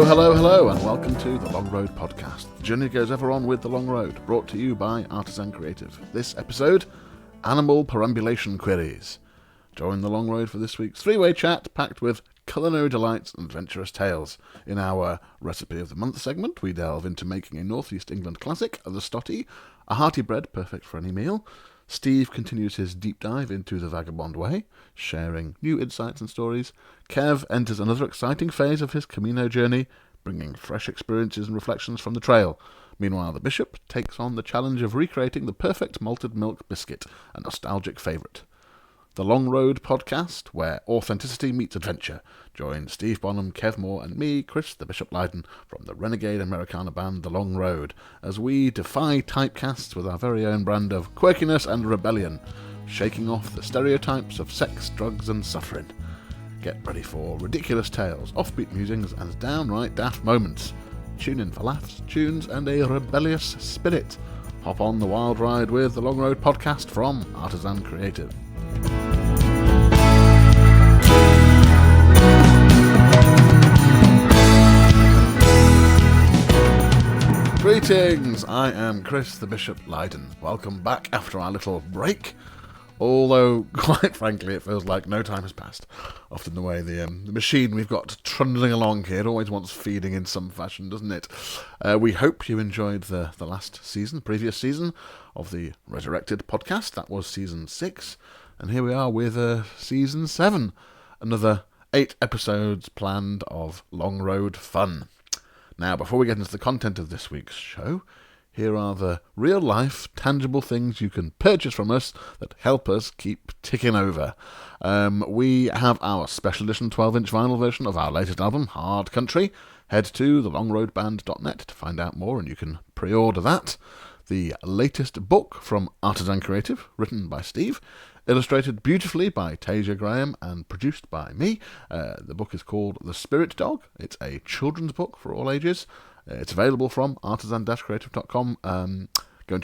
Hello, hello, hello, and welcome to the Long Road Podcast. The journey goes ever on with the Long Road, brought to you by Artisan Creative. This episode, Animal Perambulation Queries. Join the Long Road for this week's three-way chat packed with culinary delights and adventurous tales. In our Recipe of the Month segment, we delve into making a North East England classic, the Stottie, a hearty bread perfect for any meal. Steve continues his deep dive into the Vagabond Way, sharing new insights and stories. Kev enters another exciting phase of his Camino journey, bringing fresh experiences and reflections from the trail. Meanwhile, the Bishop takes on the challenge of recreating the perfect malted milk biscuit, a nostalgic favourite. The Long Road Podcast, where authenticity meets adventure. Join Steve Bonham, Kev Moore and me, Chris the Bishop Lydon, from the renegade Americana band The Long Road, as we defy typecasts with our very own brand of quirkiness and rebellion, shaking off the stereotypes of sex, drugs and suffering. Get ready for ridiculous tales, offbeat musings and downright daft moments. Tune in for laughs, tunes and a rebellious spirit. Hop on the wild ride with The Long Road Podcast from Artisan Creative. Greetings, I am Chris the Bishop Lydon. Welcome back after our little break. Although, quite frankly, it feels like no time has passed. Often the way the machine we've got trundling along here always wants feeding in some fashion, doesn't it? We hope you enjoyed the previous season of the Resurrected podcast. That was season 6. And here we are with season 7. Another 8 episodes planned of Long Road fun. Now, before we get into the content of this week's show, here are the real-life, tangible things you can purchase from us that help us keep ticking over. We have our special edition 12-inch vinyl version of our latest album, Hard Country. Head to thelongroadband.net to find out more, and you can pre-order that. The latest book from Artisan Creative, written by Steve, illustrated beautifully by Tasia Graham and produced by me. The book is called The Spirit Dog. It's a children's book for all ages. It's available from artisan-creative.com. Go and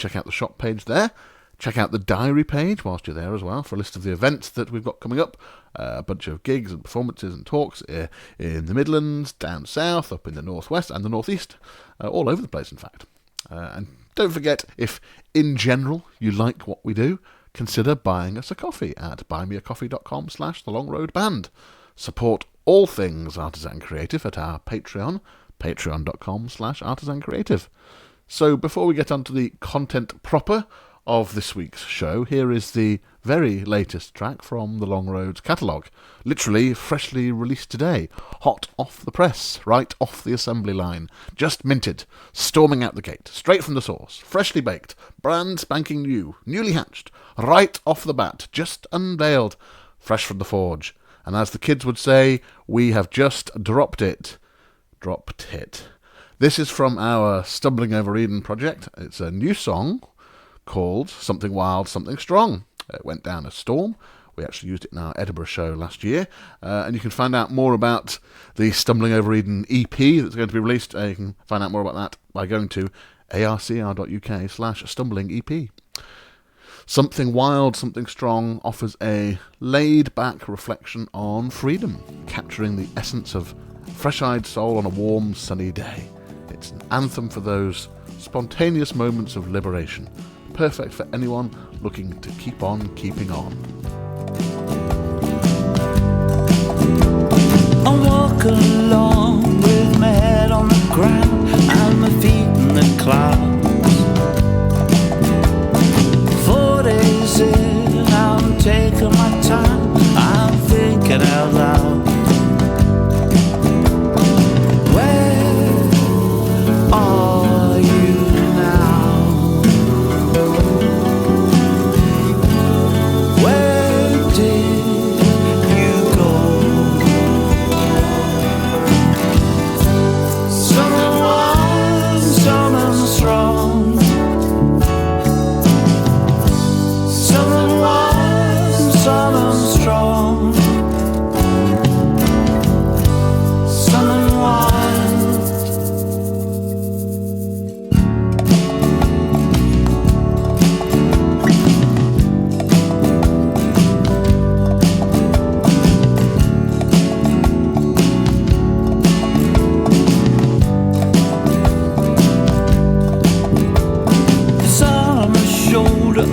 check out the shop page there. Check out the diary page whilst you're there as well for a list of the events that we've got coming up. A bunch of gigs and performances and talks in the Midlands, down south, up in the northwest and the northeast. All over the place, in fact. And don't forget, if in general you like what we do, consider buying us a coffee at buymeacoffee.com/thelongroadband. Support all things Artisan Creative at our Patreon, patreon.com/artisancreative. So before we get on to the content proper of this week's show, here is the very latest track from the Long Road's catalogue. Literally freshly released today, hot off the press, right off the assembly line, just minted, storming out the gate, straight from the source, freshly baked, brand spanking new, newly hatched, right off the bat, just unveiled, fresh from the forge. And as the kids would say, we have just dropped it. Dropped it. This is from our Stumbling Over Eden project. It's a new song called Something Wild, Something Strong. It went down a storm. We actually used it in our Edinburgh show last year. And you can find out more about the Stumbling Over Eden EP that's going to be released. You can find out more about that by going to arcr.uk/stumblingep. Something Wild, Something Strong offers a laid-back reflection on freedom, capturing the essence of fresh-eyed soul on a warm, sunny day. It's an anthem for those spontaneous moments of liberation, perfect for anyone looking to keep on keeping on. I walk along with my head on the ground and my feet in the clouds. 4 days in, I'm taking my time, I'm thinking out loud. Where are you now? Where did you go?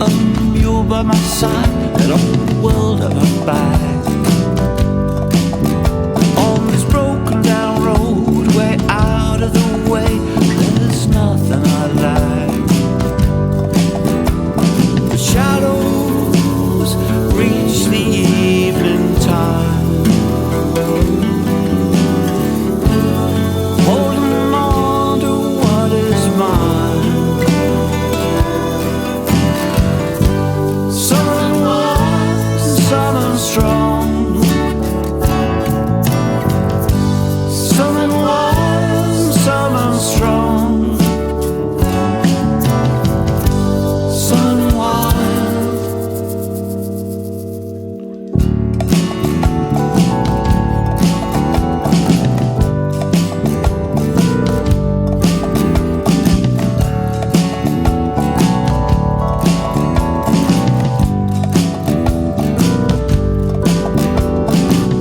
a mule by my side and a whole world at my back. On this broken down road, way out of the way, there's nothing I like. The shadows reach the evening time, holding on to what is mine. Southern wise, southern strong, southern wise, southern strong, southern wise.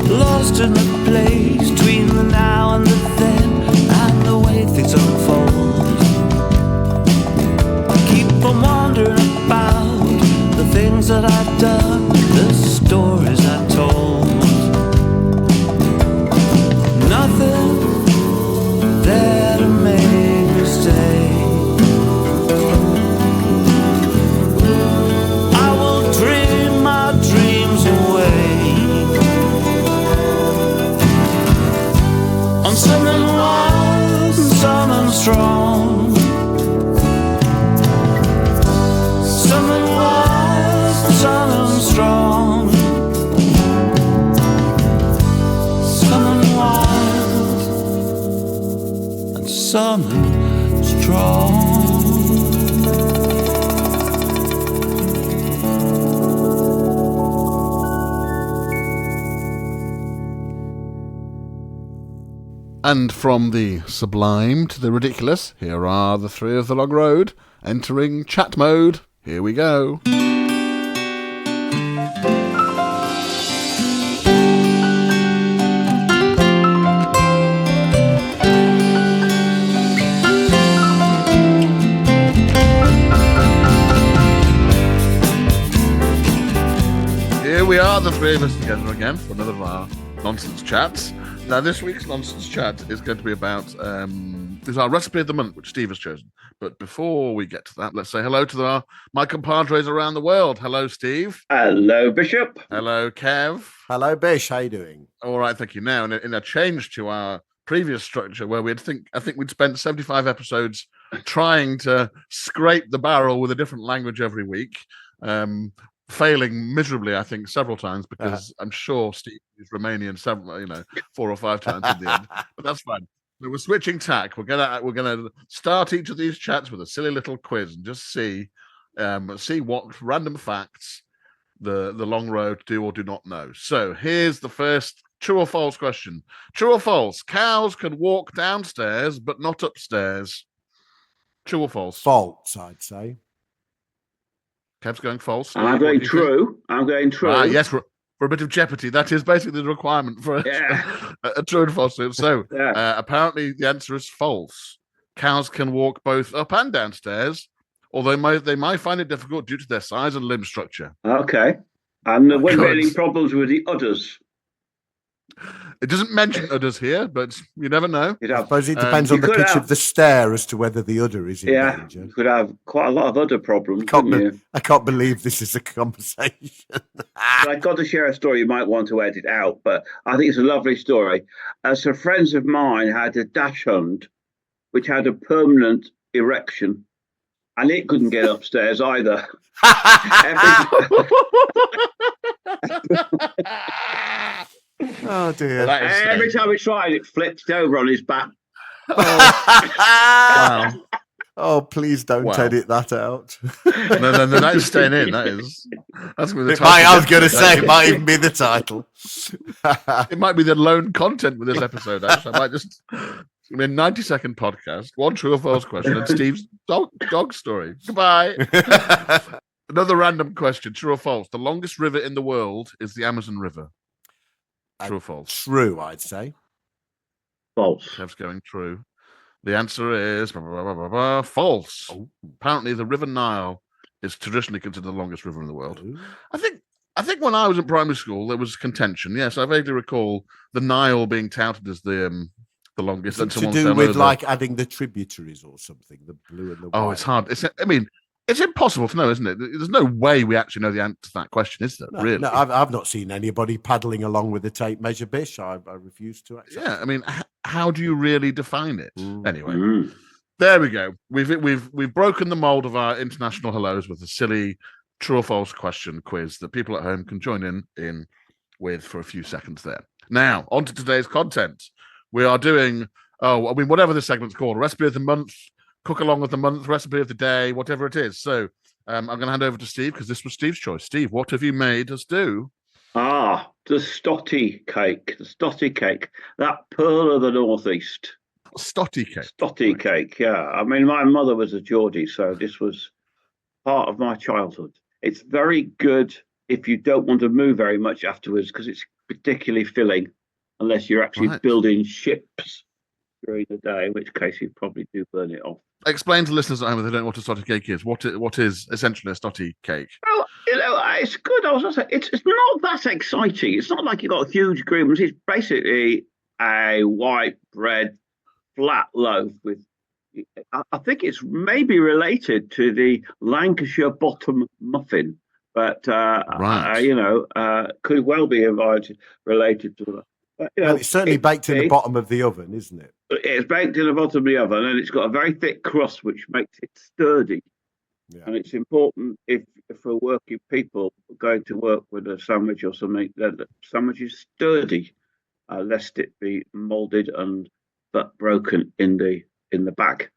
Lost in the place between the now and the then, and the way things unfold. Keep on wondering about the things that I've done, the stories I told. Nothing there to make me stay. I will dream my dreams away on something wise and something strong, something wise and something strong, something wise and something strong. And from the sublime to the ridiculous, here are the three of the long road, entering chat mode. Here we go. Here we are, the three of us together again for another of our nonsense chats. Now, this week's nonsense chat is going to be about is our recipe of the month, which Steve has chosen. But before we get to that, let's say hello to my compadres around the world. Hello, Steve. Hello, Bishop. Hello, Kev. Hello, Bish. How you doing? All right, thank you. Now, in a change to our previous structure, where I think we'd spent 75 episodes trying to scrape the barrel with a different language every week. Failing miserably, I think, several times because I'm sure Steve is Romanian 4 or 5 times in the end. But that's fine. So we're switching tack. We're gonna start each of these chats with a silly little quiz and just see what random facts the long road do or do not know. So here's the first true or false question. True or false? Cows can walk downstairs but not upstairs. True or false? False, I'd say. Kev's going false. I'm going true. I'm going true. Yes, for a bit of jeopardy. That is basically the requirement for a true and false. So apparently the answer is false. Cows can walk both up and downstairs, although they might find it difficult due to their size and limb structure. Okay. And there weren't any problems with the udders. It doesn't mention udders here, but you never know. I suppose it depends on the pitch of the stair as to whether the udder is in danger. You could have quite a lot of udder problems, I can't believe this is a conversation. I've got to share a story you might want to edit out, but I think it's a lovely story. Some friends of mine had a dachshund, which had a permanent erection, and it couldn't get upstairs either. Oh dear! Every time we tried, it flipped over on his back. Wow. Oh, please don't edit that out. No, that is staying in. That's going to be the title. I was going to say it might even be the title. It might be the lone content with this episode. Actually, I might just. It's going to be a 90-second podcast. One true or false question and Steve's dog story. Goodbye. Another random question. True or false? The longest river in the world is the Amazon River. True or false? True, I'd say. False. Kev's going true. The answer is false. Oh. Apparently, the River Nile It's traditionally considered the longest river in the world. Ooh. I think when I was in primary school, there was contention. Yes, I vaguely recall the Nile being touted as the longest. Is it to do with like adding the tributaries or something, the blue and the white? Oh, it's hard. It's impossible to know, isn't it? There's no way we actually know the answer to that question, is there? No, really? No, I've not seen anybody paddling along with a tape measure bish. I refuse to accept. Yeah, I mean, how do you really define it? Anyway, there we go. We've broken the mold of our international hellos with a silly true or false question quiz that people at home can join in with for a few seconds there. Now, on to today's content. We are doing, whatever this segment's called, recipe of the month, cook along with the month, recipe of the day, whatever it is. So I'm going to hand over to Steve because this was Steve's choice. Steve, what have you made us do? The Stottie cake. The Stottie cake. That pearl of the northeast. Stottie cake. Stottie cake, yeah. I mean, my mother was a Geordie, so this was part of my childhood. It's very good if you don't want to move very much afterwards because it's particularly filling, unless you're actually building ships during the day, in which case you probably do burn it off. Explain to listeners at home if they don't know what a Stottie cake is. What is essentially a Stottie cake? Well, it's good. I was going to say, it's not that exciting. It's not like you've got huge creams. It's basically a white bread flat loaf with, I think it's maybe related to the Lancashire bottom muffin, but could well be related to that. But, it's certainly baked in the bottom of the oven, isn't it? It's baked in the bottom of the oven, and it's got a very thick crust, which makes it sturdy. Yeah. And it's important if for working people going to work with a sandwich or something, that the sandwich is sturdy, lest it be moulded and but broken in the back.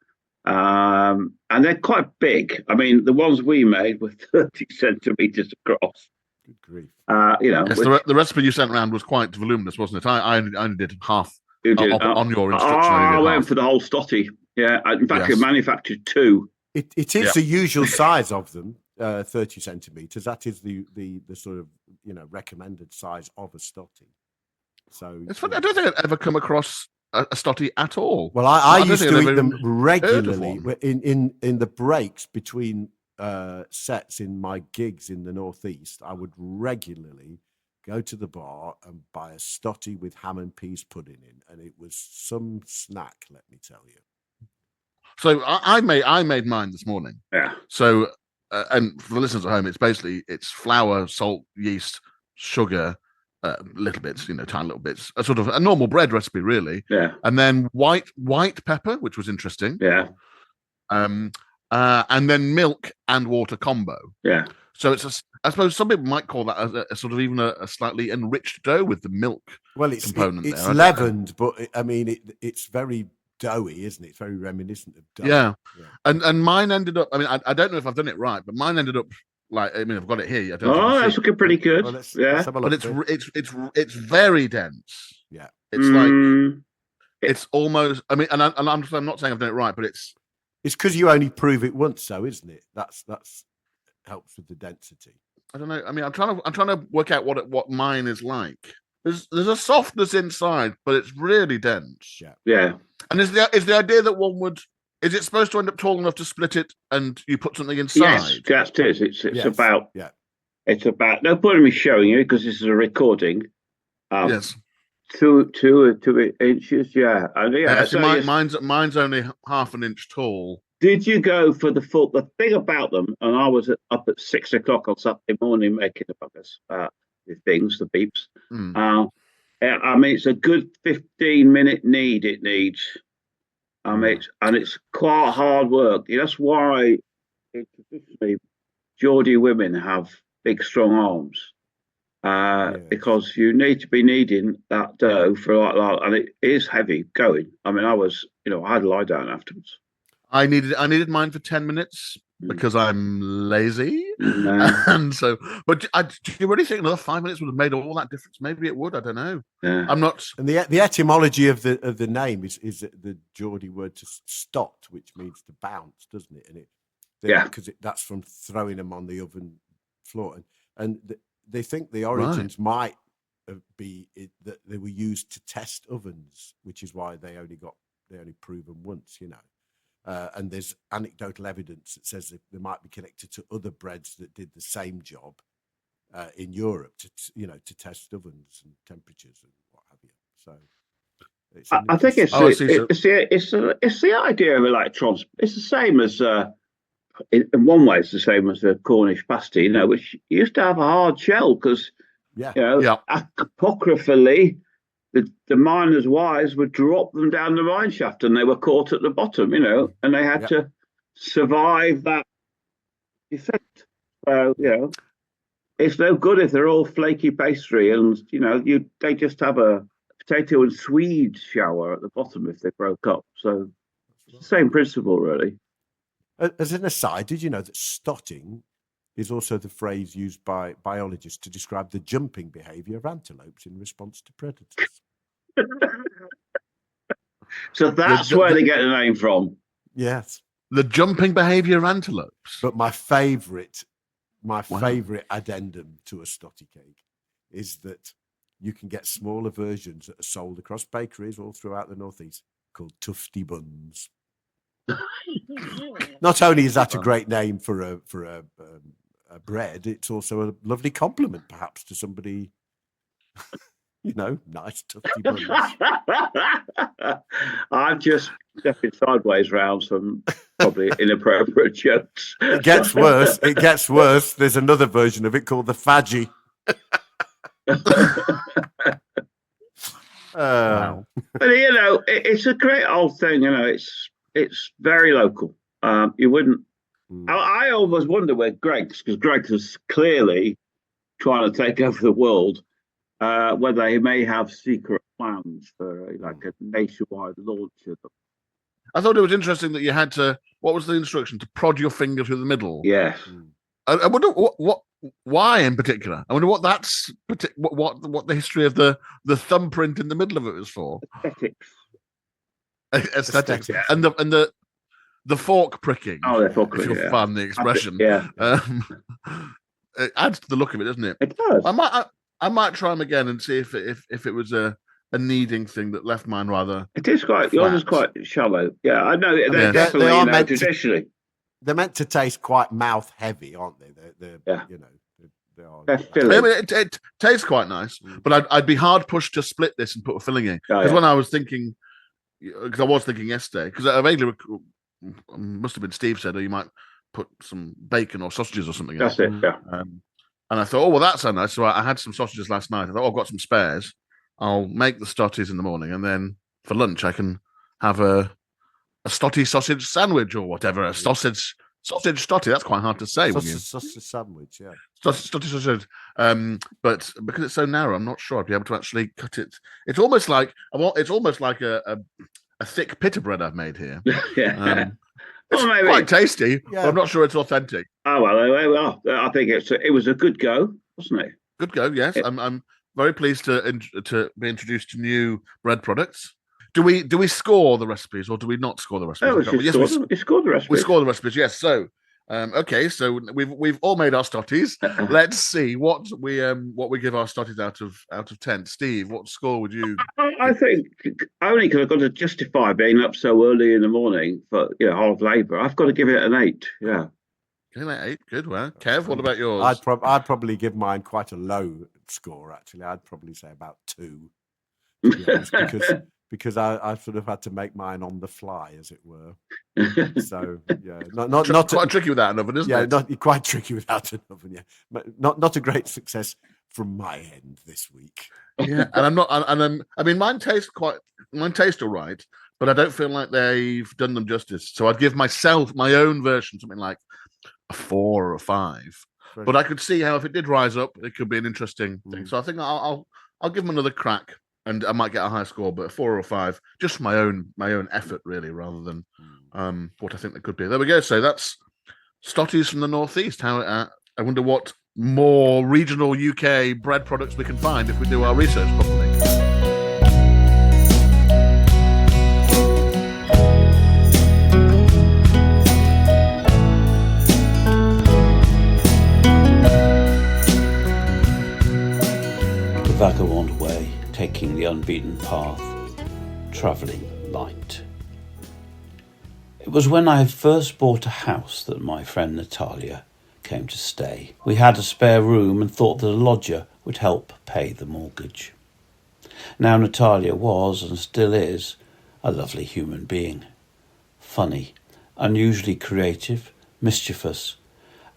And they're quite big. I mean, the ones we made were 30 centimeters across. Good grief. Yes, the recipe you sent around was quite voluminous, wasn't it? I only did half on your instruction. I went for the whole Stottie. Yeah, in fact, I manufactured 2. It is the usual size of them, 30 centimeters. That is the sort of recommended size of a Stottie. So it's funny. I don't think I'd ever come across a Stottie at all. Well, I used to eat them regularly in the breaks between sets in my gigs in the northeast. I would regularly go to the bar and buy a Stottie with ham and peas pudding in, and it was some snack, let me tell you. So I made mine this morning. Yeah. So and for the listeners at home, it's flour, salt, yeast, sugar, little bits, tiny little bits, a sort of a normal bread recipe, really. Yeah. And then white pepper, which was interesting. Yeah. And then milk and water combo. Yeah. So I suppose some people might call that a sort of even a slightly enriched dough with the milk component. It's leavened, but I mean, it's very doughy, isn't it? It's very reminiscent of dough. Yeah. And mine ended up, I mean, I don't know if I've done it right, but mine ended up I've got it here. That's looking pretty good. Well, let's have a look, but it's very dense. Yeah. It's like, it's almost, I mean, and I'm not saying I've done it right, but it's because you only prove it once, though, isn't it? That's helps with the density. I don't know. I mean, I'm trying to work out what mine is like. There's a softness inside, but it's really dense. Yeah. And is the idea that is it supposed to end up tall enough to split it and you put something inside? Yes, that is. It's about. Yeah. It's about. No point in me showing you because this is a recording. Yes. 2 inches. Yeah. And so mine's only half an inch tall. Did you go for the full? The thing about them, and I was up at 6 o'clock on Saturday morning making the things, the beeps. I mean, it's a good 15-minute knead. It needs. It's quite hard work. That's why traditionally Geordie women have big, strong arms. Because you need to be kneading that dough for and it is heavy going. I mean, I had to lie down afterwards. I needed mine for 10 minutes because I'm lazy, and so. But do you really think another 5 minutes would have made all that difference? Maybe it would. I don't know. Yeah. I'm not. And the etymology of the name is the Geordie word to stot, which means to bounce, doesn't it? And because that's from throwing them on the oven floor, and they think the origins might be that they were used to test ovens, which is why they only prove them once, and there's anecdotal evidence that says that they might be connected to other breads that did the same job in Europe to test ovens and temperatures and what have you. So I think it's the idea of electrons. It's the same as in one way, it's the same as the Cornish pasty, which used to have a hard shell because apocryphally the miners' wives would drop them down the mine shaft and they were caught at the bottom, and they had to survive that effect. So, it's no good if they're all flaky pastry and, they just have a potato and swede shower at the bottom if they broke up. So it's the same principle, really. As an aside, did you know that stotting is also the phrase used by biologists to describe the jumping behaviour of antelopes in response to predators? So that's where they get the name from. Yes. The jumping behaviour of antelopes. But my favourite addendum to a stotty cake is that you can get smaller versions that are sold across bakeries all throughout the northeast called tufty buns. Not only is that a great name for a bread, it's also a lovely compliment, perhaps, to somebody. Nice tufty buns. I'm just stepping sideways round some probably inappropriate jokes. It gets worse. There's another version of it called the fadgy. Wow. But it's a great old thing. It's very local. You wouldn't. I always wonder where Greg's, because Greg's is clearly trying to take over the world. Whether he may have secret plans for like a nationwide launch of them. I thought it was interesting that you had to. What was the instruction? To prod your finger through the middle. Yes. I wonder why in particular. I wonder what that's what the history of the thumbprint in the middle of it was for. Aesthetics. Yeah. And the fork pricking. Oh, the fork pricking. If you'll pardon the expression. It adds to the look of it, doesn't it? It does. I might try them again and see if it was a kneading thing that left mine rather. It is quite. Yours is quite shallow. Yeah, I know. They're definitely they are meant traditionally. They're meant to taste quite mouth heavy, aren't they? They are. They're filling. I mean, it tastes quite nice, but I'd be hard pushed to split this and put a filling in because when I was thinking yesterday, because I vaguely must have been Steve said, you might put some bacon or sausages or something. That's it. Yeah. And I thought, well, that's so nice. So I had some sausages last night. I thought, I've got some spares. I'll make the stotties in the morning, and then for lunch I can have a stotty sausage sandwich or whatever. A sausage stotty. That's quite hard to say. Sausage sandwich, yeah. Stotty sausage. But because it's so narrow, I'm not sure I'd be able to actually cut it. It's almost like a thick pita bread I've made here. Yeah. It's quite tasty, but I'm not sure it's authentic. Oh well, I think it was a good go, wasn't it? Good go, yes. I'm very pleased to be introduced to new bread products. Do we score the recipes or do we not score the recipes? Oh, we scored the recipes. We score the recipes, yes. So, okay, so we've all made our stotties. Let's see what we give our stotties out of 10. Steve, what score would you? I think only because I've got to justify being up so early in the morning for hard labour. I've got to give it an 8. Yeah. Okay, 8. Good. Well, Kev, what about yours? I'd probably give mine quite a low score. Actually, I'd probably say about 2. Because I sort of had to make mine on the fly, as it were. So yeah, not quite tricky without an oven, isn't it? Yeah, not quite tricky without an oven. Yeah, but not a great success from my end this week. Yeah, and I mean, mine taste all right, but I don't feel like they've done them justice. So I'd give myself my own version, something like a 4 or a 5. Right. But I could see how if it did rise up, it could be an interesting thing. So I think I'll give them another crack. And I might get a high score, but a 4 or a 5, just for my own effort, really, rather than what I think they could be. There we go. So that's Stotties from the Northeast. How I wonder what more regional UK bread products we can find if we do our research properly. The Vagabond Way. Taking the unbeaten path, travelling light. It was when I had first bought a house that my friend Natalia came to stay. We had a spare room and thought that a lodger would help pay the mortgage. Now Natalia was, and still is, a lovely human being. Funny, unusually creative, mischievous,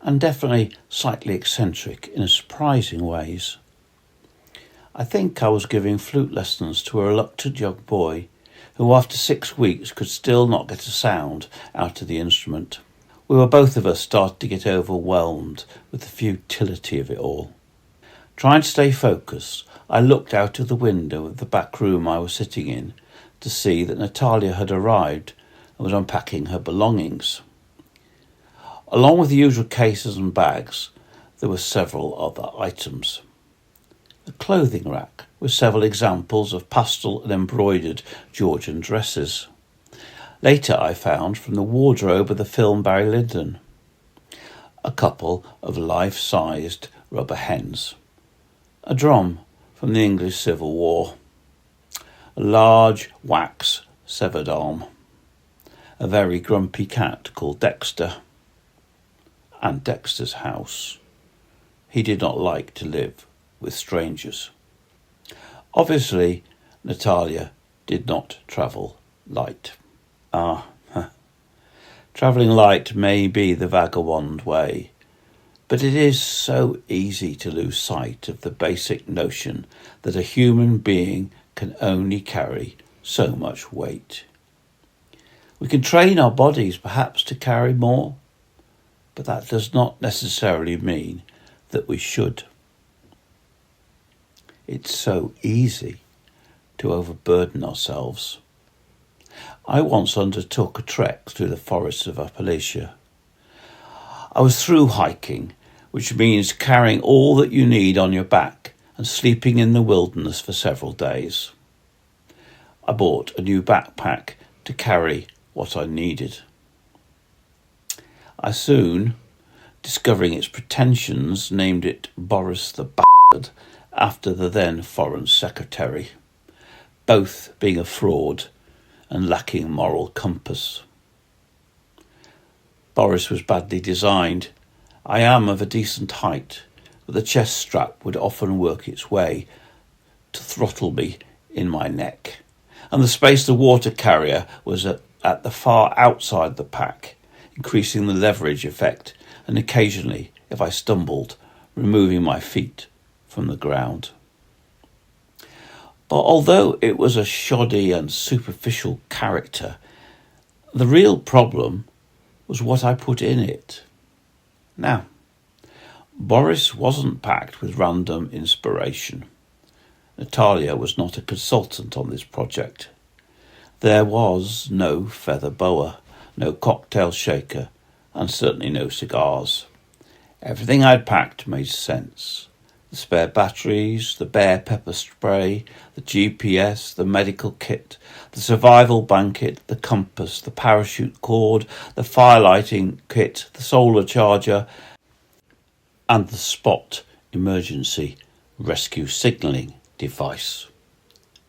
and definitely slightly eccentric in surprising ways. I think I was giving flute lessons to a reluctant young boy who after 6 weeks could still not get a sound out of the instrument. We were both of us starting to get overwhelmed with the futility of it all. Trying to stay focused, I looked out of the window of the back room I was sitting in to see that Natalia had arrived and was unpacking her belongings. Along with the usual cases and bags, there were several other items. A clothing rack with several examples of pastel and embroidered Georgian dresses. Later I found from the wardrobe of the film Barry Lyndon a couple of life-sized rubber hens, a drum from the English Civil War, a large wax severed arm, a very grumpy cat called Dexter, and Dexter's house. He did not like to live with strangers. Obviously, Natalia did not travel light. Travelling light may be the Vagabond Way, but it is so easy to lose sight of the basic notion that a human being can only carry so much weight. We can train our bodies perhaps to carry more, but that does not necessarily mean that we should. It's so easy to overburden ourselves. I once undertook a trek through the forests of Appalachia. I was through hiking, which means carrying all that you need on your back and sleeping in the wilderness for several days. I bought a new backpack to carry what I needed. I soon, discovering its pretensions, named it Boris the Bastard, after the then Foreign Secretary, both being a fraud and lacking moral compass. Boris was badly designed. I am of a decent height, but the chest strap would often work its way to throttle me in my neck, and the space the water carrier was at the far outside the pack, increasing the leverage effect, and occasionally, if I stumbled, removing my feet from the ground. But although it was a shoddy and superficial character, the real problem was what I put in it. Now, Boris wasn't packed with random inspiration. Natalia was not a consultant on this project. There was no feather boa, no cocktail shaker, and certainly no cigars. Everything I'd packed made sense. The spare batteries, the bare pepper spray, the GPS, the medical kit, the survival blanket, the compass, the parachute cord, the fire lighting kit, the solar charger, and the spot emergency rescue signalling device,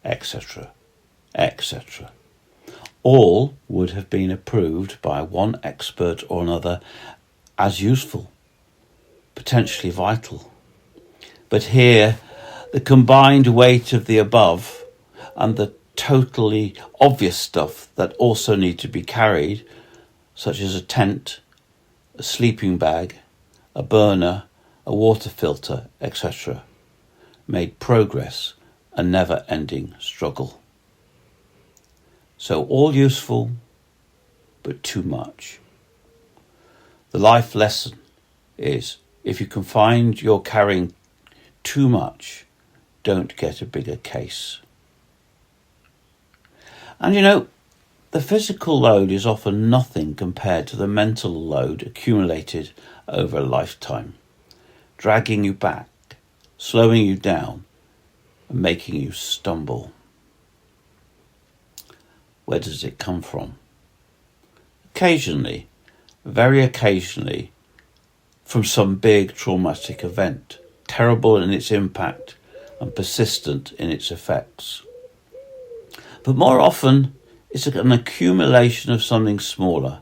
etc., etc. All would have been approved by one expert or another as useful, potentially vital. But here, the combined weight of the above and the totally obvious stuff that also need to be carried, such as a tent, a sleeping bag, a burner, a water filter, etc., made progress a never-ending struggle. So all useful, but too much. The life lesson is, if you can find you're carrying too much, don't get a bigger case. And you know, the physical load is often nothing compared to the mental load accumulated over a lifetime, dragging you back, slowing you down, and making you stumble. Where does it come from? Occasionally, very occasionally, from some big traumatic event, terrible in its impact and persistent in its effects. But more often, It's an accumulation of something smaller,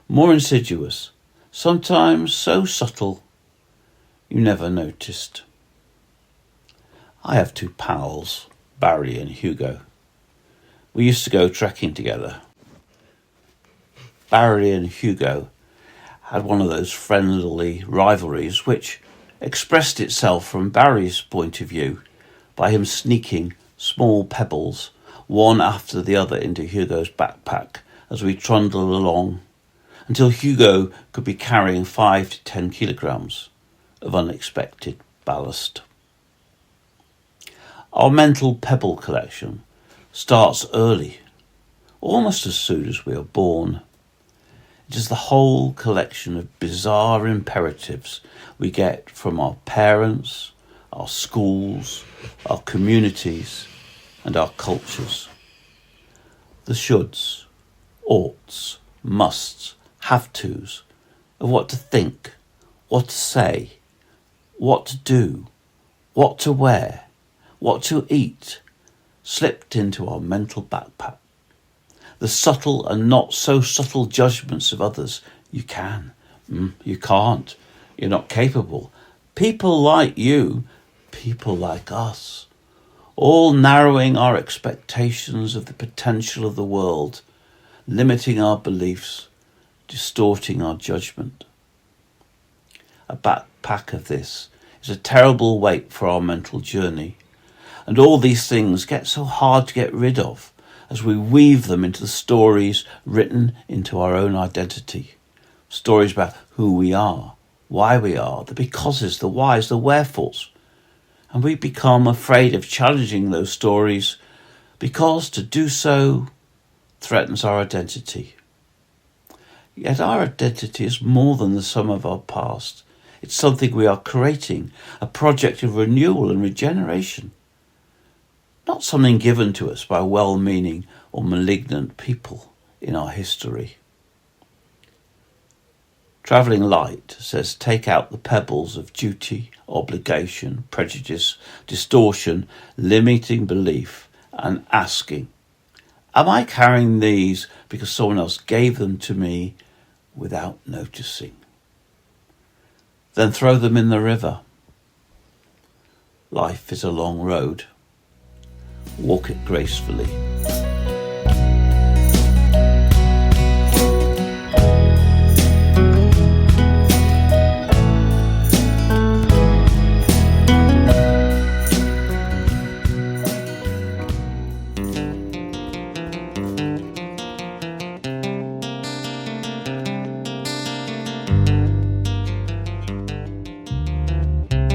more insidious, sometimes so subtle you never noticed. I have two pals, Barry and Hugo. We used to go trekking together. Barry and Hugo had one of those friendly rivalries which expressed itself from Barry's point of view by him sneaking small pebbles one after the other into Hugo's backpack as we trundled along until Hugo could be carrying 5 to 10 kilograms of unexpected ballast. Our mental pebble collection starts early, almost as soon as we are born. It is the whole collection of bizarre imperatives we get from our parents, our schools, our communities, and our cultures. The shoulds, oughts, musts, have-tos of what to think, what to say, what to do, what to wear, what to eat, slipped into our mental backpack. The subtle and not so subtle judgments of others. You can, you can't, you're not capable. People like you, people like us. All narrowing our expectations of the potential of the world, limiting our beliefs, distorting our judgment. A backpack of this is a terrible weight for our mental journey. And all these things get so hard to get rid of as we weave them into the stories written into our own identity. Stories about who we are, why we are, the becauses, the whys, the wherefores. And we become afraid of challenging those stories because to do so threatens our identity. Yet our identity is more than the sum of our past. It's something we are creating, a project of renewal and regeneration. Not something given to us by well-meaning or malignant people in our history. Travelling Light says take out the pebbles of duty, obligation, prejudice, distortion, limiting belief, and asking, am I carrying these because someone else gave them to me without noticing? Then throw them in the river. Life is a long road. Walk it gracefully.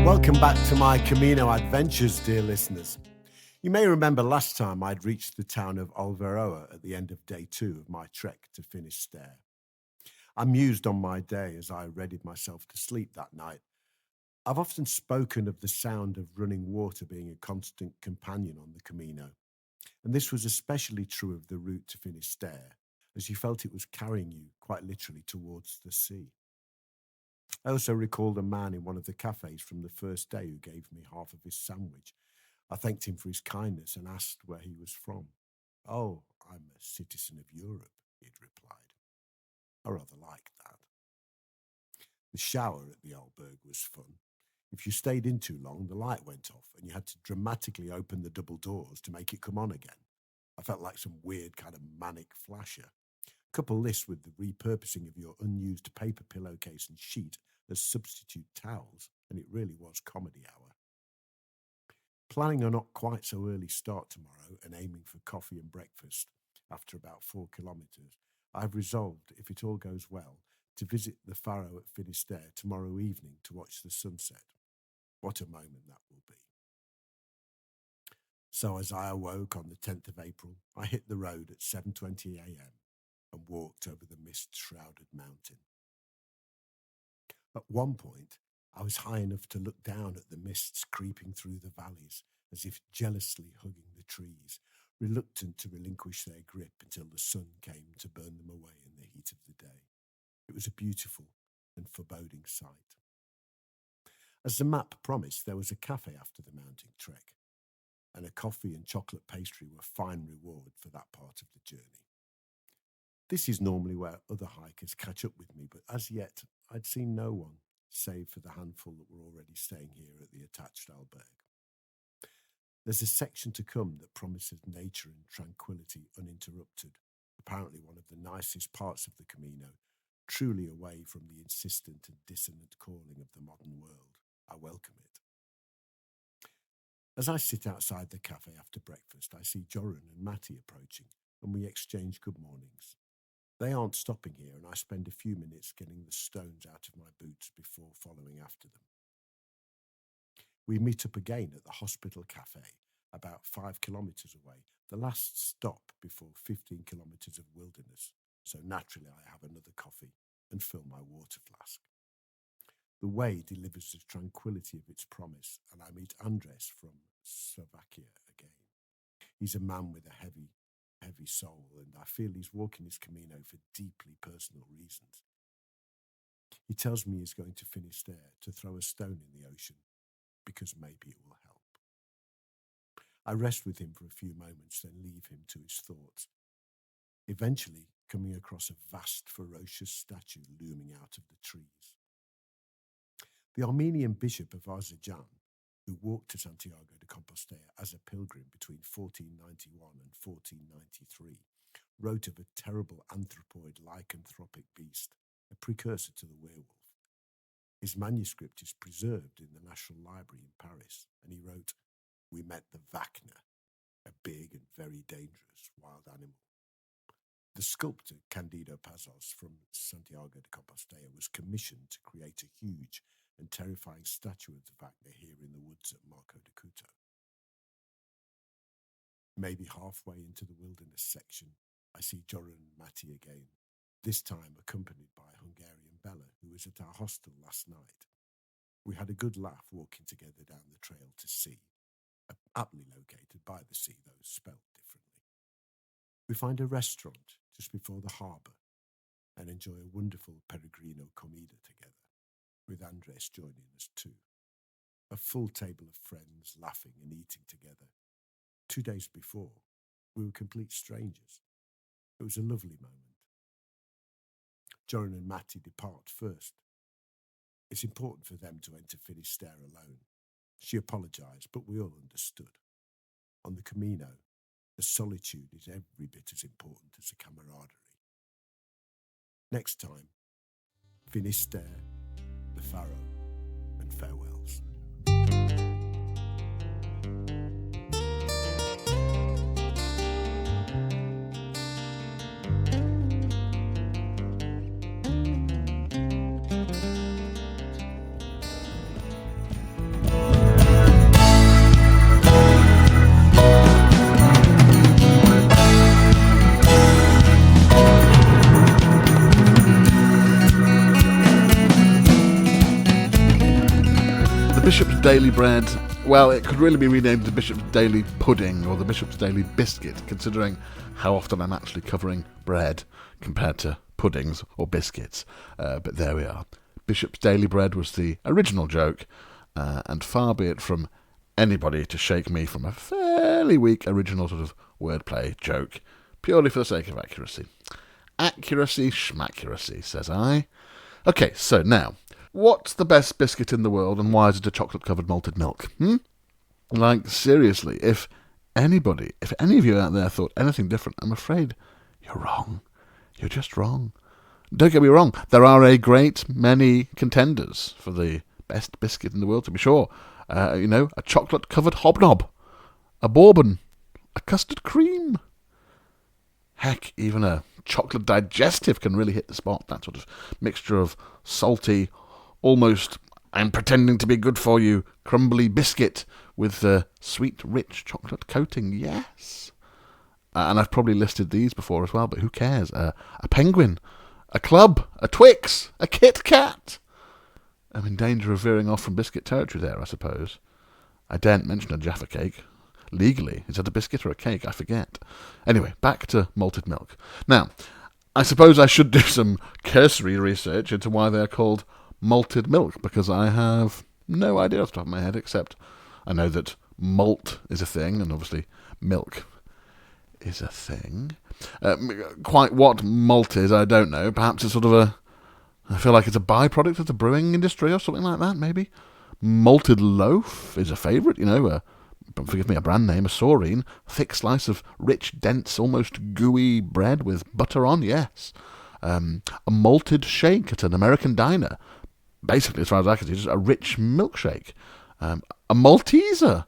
Welcome back to my Camino adventures, dear listeners. You may remember last time I'd reached the town of Alvaroa at the end of day 2 of my trek to Finisterre. I mused on my day as I readied myself to sleep that night. I've often spoken of the sound of running water being a constant companion on the Camino, and this was especially true of the route to Finisterre, as you felt it was carrying you quite literally towards the sea. I also recalled a man in one of the cafes from the first day who gave me half of his sandwich. I thanked him for his kindness and asked where he was from. Oh, I'm a citizen of Europe, he'd replied. I rather liked that. The shower at the albergue was fun. If you stayed in too long, the light went off and you had to dramatically open the double doors to make it come on again. I felt like some weird kind of manic flasher. Couple this with the repurposing of your unused paper pillowcase and sheet as substitute towels, and it really was comedy hour. Planning a not quite so early start tomorrow and aiming for coffee and breakfast after about 4 kilometres, I've resolved, if it all goes well, to visit the Faro at Finisterre tomorrow evening to watch the sunset. What a moment that will be. So as I awoke on the 10th of April, I hit the road at 7:20 a.m. and walked over the mist-shrouded mountain. At one point, I was high enough to look down at the mists creeping through the valleys, as if jealously hugging the trees, reluctant to relinquish their grip until the sun came to burn them away in the heat of the day. It was a beautiful and foreboding sight. As the map promised, there was a cafe after the mountain trek. and a coffee and chocolate pastry were fine reward for that part of the journey. This is normally where other hikers catch up with me, but as yet I'd seen no one, save for the handful that were already staying here at the attached albergue. There's a section to come that promises nature and tranquility uninterrupted, apparently one of the nicest parts of the Camino, truly away from the insistent and dissonant calling of the modern world. I welcome it. As I sit outside the cafe after breakfast, I see Joran and Matty approaching, and we exchange good mornings. They aren't stopping here, and I spend a few minutes getting the stones out of my boots before following after them. We meet up again at the hospital cafe, about 5 kilometres away, the last stop before 15 kilometres of wilderness, so naturally I have another coffee and fill my water flask. The way delivers the tranquility of its promise, and I meet Andres from Slovakia again. He's a man with a heavy soul, and I feel he's walking his Camino for deeply personal reasons. He tells me he's going to Finisterre to throw a stone in the ocean, because maybe it will help. I rest with him for a few moments, then leave him to his thoughts, eventually coming across a vast, ferocious statue looming out of the trees. The Armenian bishop of Azerbaijan, who walked to Santiago de Compostela as a pilgrim between 1491 and 1493, wrote of a terrible anthropoid lycanthropic beast, a precursor to the werewolf. His manuscript is preserved in the National Library in Paris, and he wrote, "We met the Vacna, a big and very dangerous wild animal." The sculptor Candido Pazos from Santiago de Compostela was commissioned to create a huge and terrifying statue of the Vacna here in the woods at Marco de Couto. Maybe halfway into the wilderness section, I see Joran and Matty again, this time accompanied by Hungarian Bella, who was at our hostel last night. We had a good laugh walking together down the trail to sea, aptly located by the sea, though spelt differently. We find a restaurant just before the harbour and enjoy a wonderful peregrino comida together, with Andres joining us too. A full table of friends laughing and eating together. 2 days before, we were complete strangers. It was a lovely moment. Joran and Matty depart first. It's important for them to enter Finisterre alone. She apologised, but we all understood. On the Camino, the solitude is every bit as important as the camaraderie. Next time, Finisterre, the Faro, and farewells. Bishop's Daily Bread, well, it could really be renamed the Bishop's Daily Pudding or the Bishop's Daily Biscuit, considering how often I'm actually covering bread compared to puddings or biscuits. But there we are. Bishop's Daily Bread was the original joke, and far be it from anybody to shake me from a fairly weak original sort of wordplay joke, purely for the sake of accuracy. Accuracy schmaccuracy, says I. Okay, so now, what's the best biscuit in the world, and why is it a chocolate-covered malted milk? Like, seriously, if any of you out there thought anything different, I'm afraid you're wrong. You're just wrong. Don't get me wrong, there are a great many contenders for the best biscuit in the world, to be sure. A chocolate-covered hobnob, a bourbon, a custard cream. Heck, even a chocolate digestive can really hit the spot. That sort of mixture of salty, almost, I'm pretending to be good for you, crumbly biscuit with the sweet, rich chocolate coating. Yes. And I've probably listed these before as well, but who cares? A penguin, a club, a Twix, a Kit Kat. I'm in danger of veering off from biscuit territory there, I suppose. I daren't mention a Jaffa cake. Legally, is that a biscuit or a cake? I forget. Anyway, back to malted milk. Now, I suppose I should do some cursory research into why they're called malted milk, because I have no idea off the top of my head, except I know that malt is a thing, and obviously milk is a thing. Quite what malt is, I don't know. Perhaps it's sort of I feel like it's a byproduct of the brewing industry or something like that, maybe. Malted loaf is a favourite, forgive me, a brand name, a saurine, thick slice of rich, dense, almost gooey bread with butter on, yes. A malted shake at an American diner. Basically, as far as I can see, just a rich milkshake. A Malteser.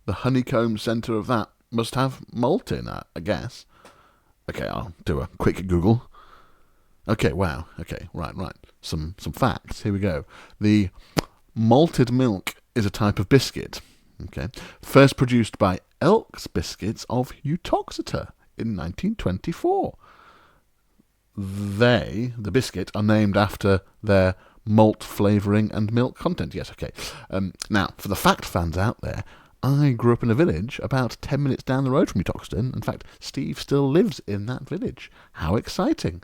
The honeycomb centre of that must have malt in it, I guess. Okay, I'll do a quick Google. Okay, wow. Okay, right. Some facts. Here we go. The malted milk is a type of biscuit. Okay, first produced by Elk's Biscuits of Uttoxeter in 1924. The biscuit, are named after their malt flavouring and milk content. Yes, okay. Now, for the fact fans out there, I grew up in a village about 10 minutes down the road from Uttoxeter. In fact, Steve still lives in that village. How exciting.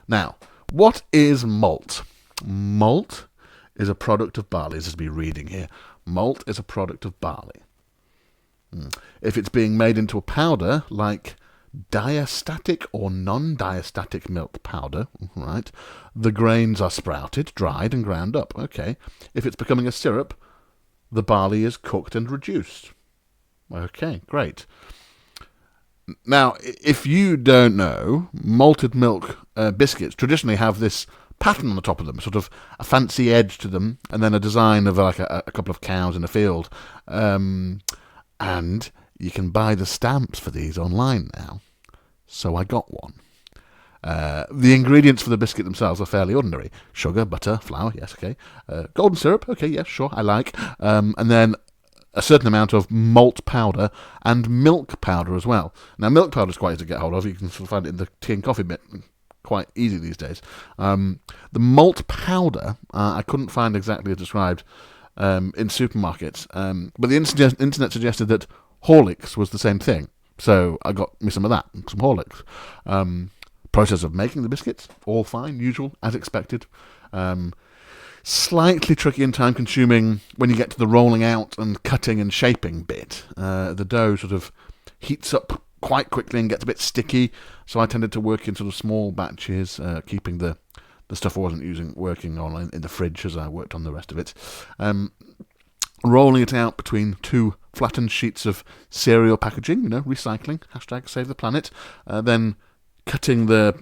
Now, what is malt? Malt is a product of barley. This is me reading here. Malt is a product of barley. If it's being made into a powder, like diastatic or non-diastatic milk powder, right, the grains are sprouted, dried, and ground up. Okay. If it's becoming a syrup, the barley is cooked and reduced. Okay, great. Now, if you don't know, malted milk biscuits traditionally have this pattern on the top of them, sort of a fancy edge to them, and then a design of like a couple of cows in a field. And you can buy the stamps for these online now. So I got one. The ingredients for the biscuit themselves are fairly ordinary. Sugar, butter, flour, yes, okay. Golden syrup, okay, yes, sure, I like. And then a certain amount of malt powder and milk powder as well. Now, milk powder is quite easy to get hold of. You can sort of find it in the tea and coffee bit. Quite easy these days. The malt powder, I couldn't find exactly as described in supermarkets, but the internet suggested that Horlicks was the same thing. So I got me some of that, some Horlicks. Process of making the biscuits, all fine, usual, as expected. Slightly tricky and time-consuming when you get to the rolling out and cutting and shaping bit. The dough sort of heats up quite quickly and gets a bit sticky, so I tended to work in sort of small batches, keeping the stuff I wasn't working on in the fridge as I worked on the rest of it. Rolling it out between two flattened sheets of cereal packaging, recycling, #save the planet, then cutting the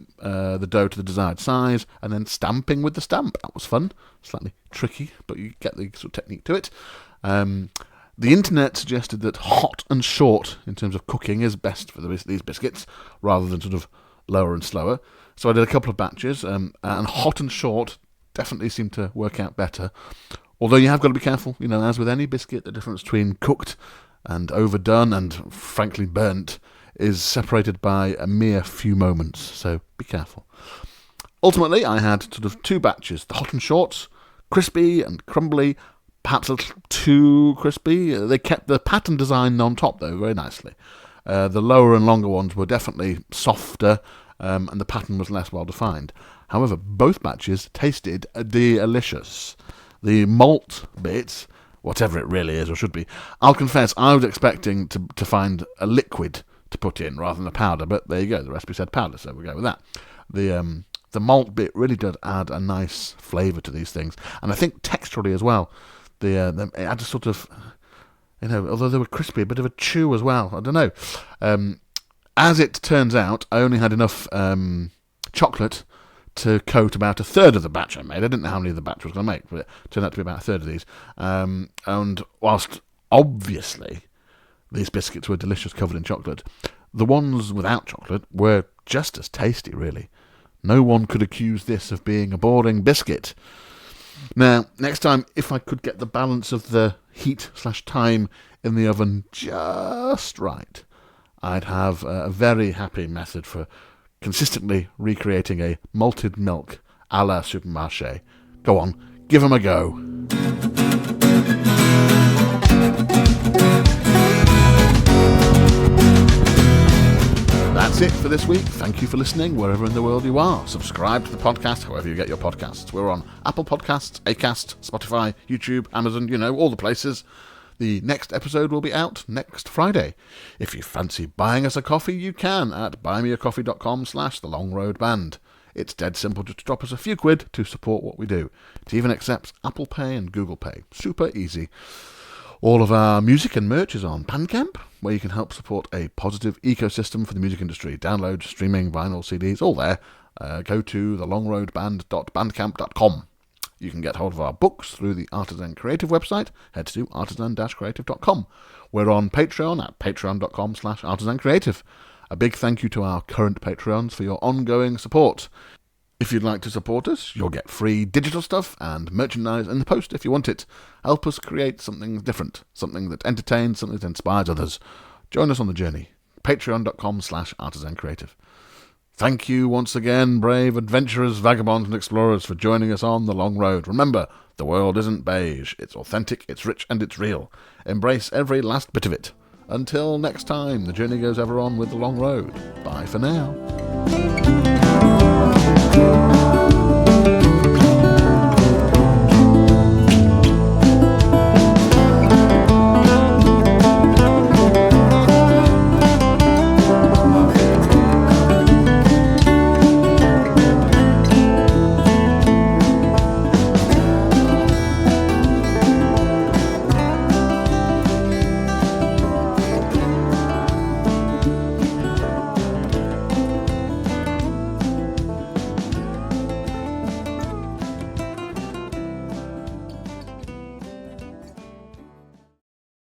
dough to the desired size, and then stamping with the stamp. That was fun, slightly tricky, but you get the sort of technique to it. The internet suggested that hot and short, in terms of cooking, is best for these biscuits, rather than sort of lower and slower. So I did a couple of batches, and hot and short definitely seemed to work out better. Although you have got to be careful, as with any biscuit, the difference between cooked and overdone and, frankly, burnt is separated by a mere few moments, so be careful. Ultimately, I had sort of two batches, the hot and shorts, crispy and crumbly, perhaps a little too crispy. They kept the pattern design on top, though, very nicely. The lower and longer ones were definitely softer, and the pattern was less well-defined. However, both batches tasted delicious. The malt bits, whatever it really is or should be, I'll confess I was expecting to find a liquid to put in rather than a powder, but there you go, the recipe said powder, so we'll go with that. The malt bit really did add a nice flavour to these things, and I think texturally as well. It had a sort of, although they were crispy, a bit of a chew as well. I don't know. As it turns out, I only had enough chocolate to coat about a third of the batch I made. I didn't know how many the batch was going to make, but it turned out to be about a third of these. And whilst obviously these biscuits were delicious covered in chocolate, the ones without chocolate were just as tasty, really. No one could accuse this of being a boring biscuit. Now, next time, if I could get the balance of the heat/time in the oven just right, I'd have a very happy method for consistently recreating a malted milk a la supermarché. Go on, give them a go. That's it for this week. Thank you for listening wherever in the world you are. Subscribe to the podcast however you get your podcasts. We're on Apple Podcasts, Acast, Spotify, YouTube, Amazon, all the places. The next episode will be out next Friday. If you fancy buying us a coffee, you can at buymeacoffee.com/thelongroadband. It's dead simple just to drop us a few quid to support what we do. It even accepts Apple Pay and Google Pay. Super easy. All of our music and merch is on Bandcamp, where you can help support a positive ecosystem for the music industry. Download, streaming, vinyl, CDs, all there. Go to thelongroadband.bandcamp.com. You can get hold of our books through the Artisan Creative website. Head to artisan-creative.com. We're on Patreon at patreon.com/artisancreative. A big thank you to our current Patreons for your ongoing support. If you'd like to support us, you'll get free digital stuff and merchandise in the post if you want it. Help us create something different, something that entertains, something that inspires others. Join us on the journey. Patreon.com/artisancreative. Thank you once again, brave adventurers, vagabonds and explorers, for joining us on The Long Road. Remember, the world isn't beige. It's authentic, it's rich and it's real. Embrace every last bit of it. Until next time, the journey goes ever on with The Long Road. Bye for now.